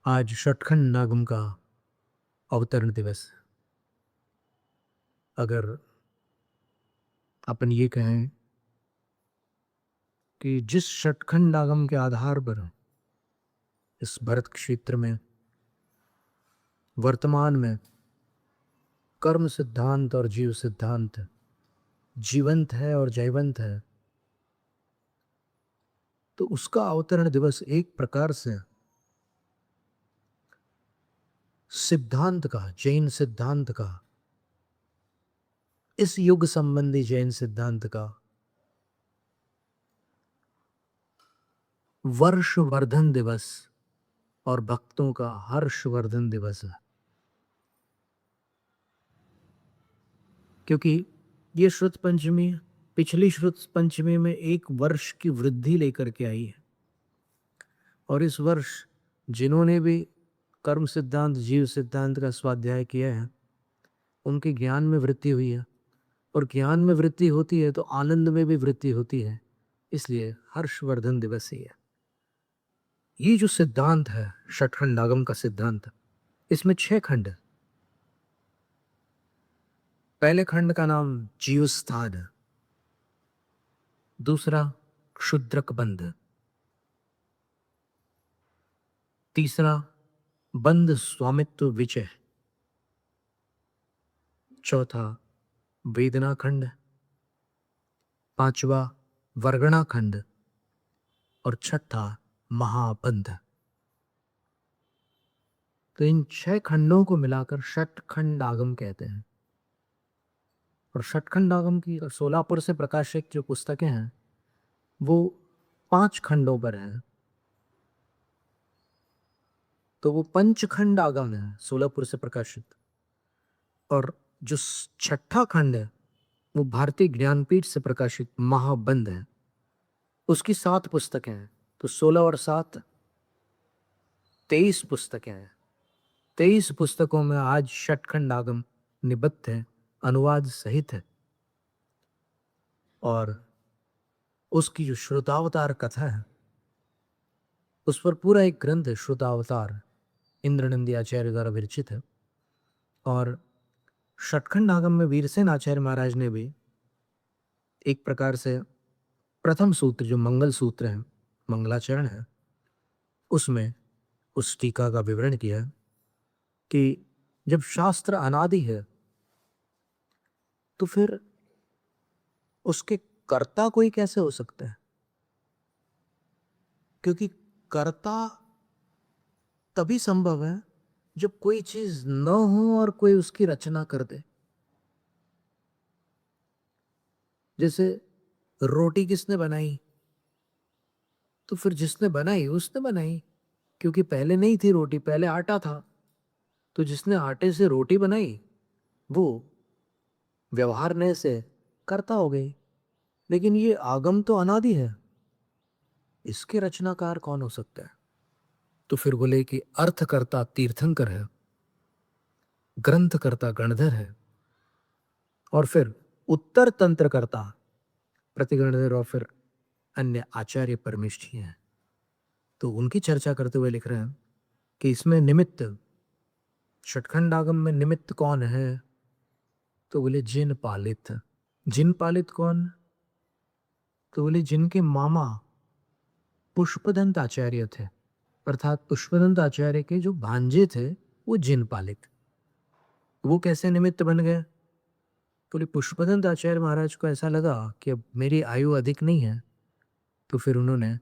आज षटखंड नागम का अवतरण दिवस है। अगर अपन ये कहें कि जिस षटखंड नागम के आधार पर इस भरत क्षेत्र में वर्तमान में कर्म सिद्धांत और जीव सिद्धांत जीवंत है और जयवंत है, तो उसका अवतरण दिवस एक प्रकार से सिद्धांत का, जैन सिद्धांत का, इस युग संबंधी जैन सिद्धांत का वर्षवर्धन दिवस और भक्तों का हर्षवर्धन दिवस है। क्योंकि ये श्रुत पंचमी पिछली श्रुत पंचमी में एक वर्ष की वृद्धि लेकर के आई है, और इस वर्ष जिन्होंने भी कर्म सिद्धांत जीव सिद्धांत का स्वाध्याय किया है उनके ज्ञान में वृद्धि हुई है, और ज्ञान में वृद्धि होती है तो आनंद में भी वृद्धि होती है, इसलिए हर्षवर्धन दिवस ही है। ये जो सिद्धांत है षटखंड नागम का सिद्धांत, इसमें 6 खंड है। पहले खंड का नाम जीवस्थान है, दूसरा क्षुद्रक बंध, तीसरा बंध स्वामित्व विजय, चौथा वेदना खंड, पांचवा वर्गणा खंड और छठा महाबंध। तो इन 6 खंडों को मिलाकर षटखंड आगम कहते हैं। और षटखंड आगम की सोलापुर से प्रकाशित जो पुस्तकें हैं वो 5 खंडों पर है, तो वो पंचखंड आगम है सोलापुर से प्रकाशित। और जो छठा खंड है वो भारतीय ज्ञानपीठ से प्रकाशित महाबंध है, उसकी 7 पुस्तकें हैं। तो 16 और 7 23 पुस्तकें हैं। 23 पुस्तकों में आज षटखंड आगम निबद्ध है, अनुवाद सहित है। और उसकी जो श्रुतावतार कथा है उस पर पूरा एक ग्रंथ है, श्रुतावतार, इंद्रनंदी आचार्य द्वारा विरचित है। और षटखंड आगम में वीरसेन आचार्य महाराज ने भी एक प्रकार से प्रथम सूत्र जो मंगल सूत्र है, मंगलाचरण है, उसमें उस टीका का विवरण किया है कि जब शास्त्र अनादि है तो फिर उसके कर्ता कोई कैसे हो सकता है? क्योंकि कर्ता तभी संभव है जब कोई चीज न हो और कोई उसकी रचना कर दे। जैसे रोटी किसने बनाई? तो फिर जिसने बनाई उसने बनाई, क्योंकि पहले नहीं थी रोटी, पहले आटा था। तो जिसने आटे से रोटी बनाई वो व्यवहार ने से कर्ता हो गई। लेकिन ये आगम तो अनादि है, इसके रचनाकार कौन हो सकता है? तो फिर बोले कि अर्थकर्ता तीर्थंकर है, ग्रंथकर्ता गणधर है, और फिर उत्तर तंत्रकर्ता प्रतिगणधर, और फिर अन्य आचार्य परमेष्ठी हैं। तो उनकी चर्चा करते हुए लिख रहे हैं कि इसमें निमित्त, षटखंड आगम में निमित्त कौन है? तो बोले जिन पालित। जिन पालित कौन? तो बोले जिनके मामा पुष्पदंत आचार्य थे, अर्थात पुष्पदंत आचार्य के जो भांजे थे वो जिन पालित। वो कैसे निमित्त बन गए? बोले पुष्पदंत आचार्य महाराज को ऐसा लगा कि अब मेरी आयु अधिक नहीं है, तो फिर उन्होंने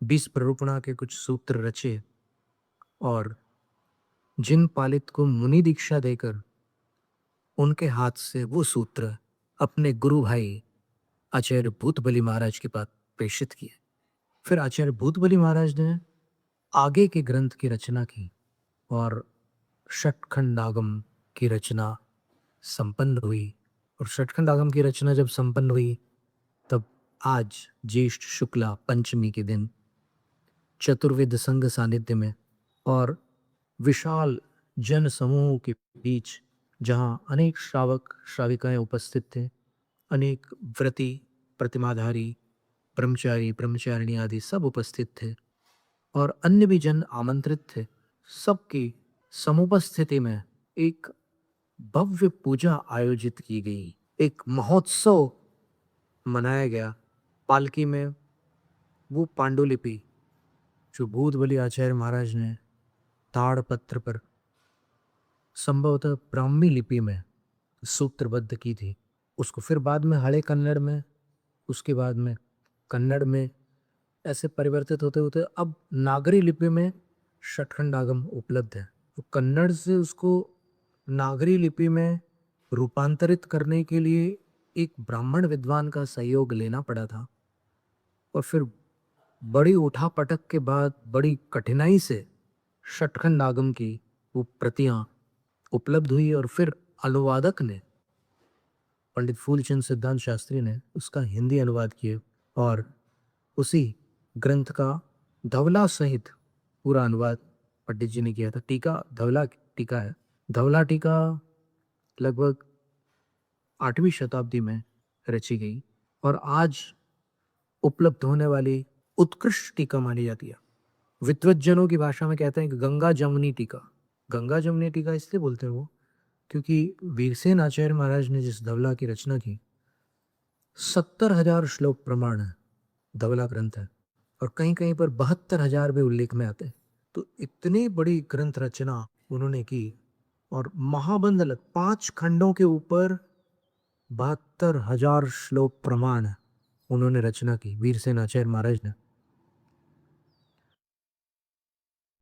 20 प्ररूपणा के कुछ सूत्र रचे और जिन पालित को मुनि दीक्षा देकर उनके हाथ से वो सूत्र अपने गुरु भाई आचार्य भूतबली महाराज के पास प्रेषित किए। फिर आचार्य भूतबली महाराज ने आगे के ग्रंथ की रचना की और षटखंड आगम की रचना संपन्न हुई। और षटखंड आगम की रचना जब संपन्न हुई तब आज ज्येष्ठ शुक्ला पंचमी के दिन चतुर्वेद संघ सानिध्य में और विशाल जन समूह के बीच, जहां अनेक श्रावक श्राविकाएं उपस्थित थे, अनेक व्रती प्रतिमाधारी ब्रह्मचारी ब्रह्मचारिणी आदि सब उपस्थित थे, और अन्य भी जन आमंत्रित थे। सबकी समुपस्थिति में एक भव्य पूजा आयोजित की गई, एक महोत्सव मनाया गया। पालकी में वो पांडुलिपि जो भूतबली आचार्य महाराज ने ताड़पत्र पर संभवतः ब्राह्मी लिपि में सूत्रबद्ध की थी, उसको फिर बाद में हड़े कन्नड़ में, उसके बाद में कन्नड़ में ऐसे परिवर्तित होते होते अब नागरी लिपि में शतखंड आगम उपलब्ध है। तो कन्नड़ से उसको नागरी लिपि में रूपांतरित करने के लिए एक ब्राह्मण विद्वान का सहयोग लेना पड़ा था, और फिर बड़ी उठापटक के बाद बड़ी कठिनाई से शतखंड आगम की वो प्रतियां उपलब्ध हुई, और फिर अनुवादक ने, पंडित फूलचंद सिद्धांत शास्त्री ने उसका हिंदी अनुवाद किए, और उसी ग्रंथ का धवला सहित पूरा अनुवाद पंडित जी ने किया था। टीका धवला टीका है। धवला टीका लगभग 8वीं शताब्दी में रची गई और आज उपलब्ध होने वाली उत्कृष्ट टीका मानी जाती है। विद्वज्जनों की भाषा में कहते हैं कि गंगा जमुनी टीका। गंगा जमुनी टीका इसलिए बोलते हैं वो क्योंकि वीरसेन आचार्य महाराज ने जिस धवला की रचना की 70,000 श्लोक प्रमाण है, धवला ग्रंथ है, और कहीं कहीं पर 72,000 भी उल्लेख में आते हैं। तो इतनी बड़ी ग्रंथ रचना उन्होंने की, और महाबंध 5 खंडों के ऊपर 72,000 श्लोक प्रमाण उन्होंने रचना की वीरसेन आचार्य महाराज ने।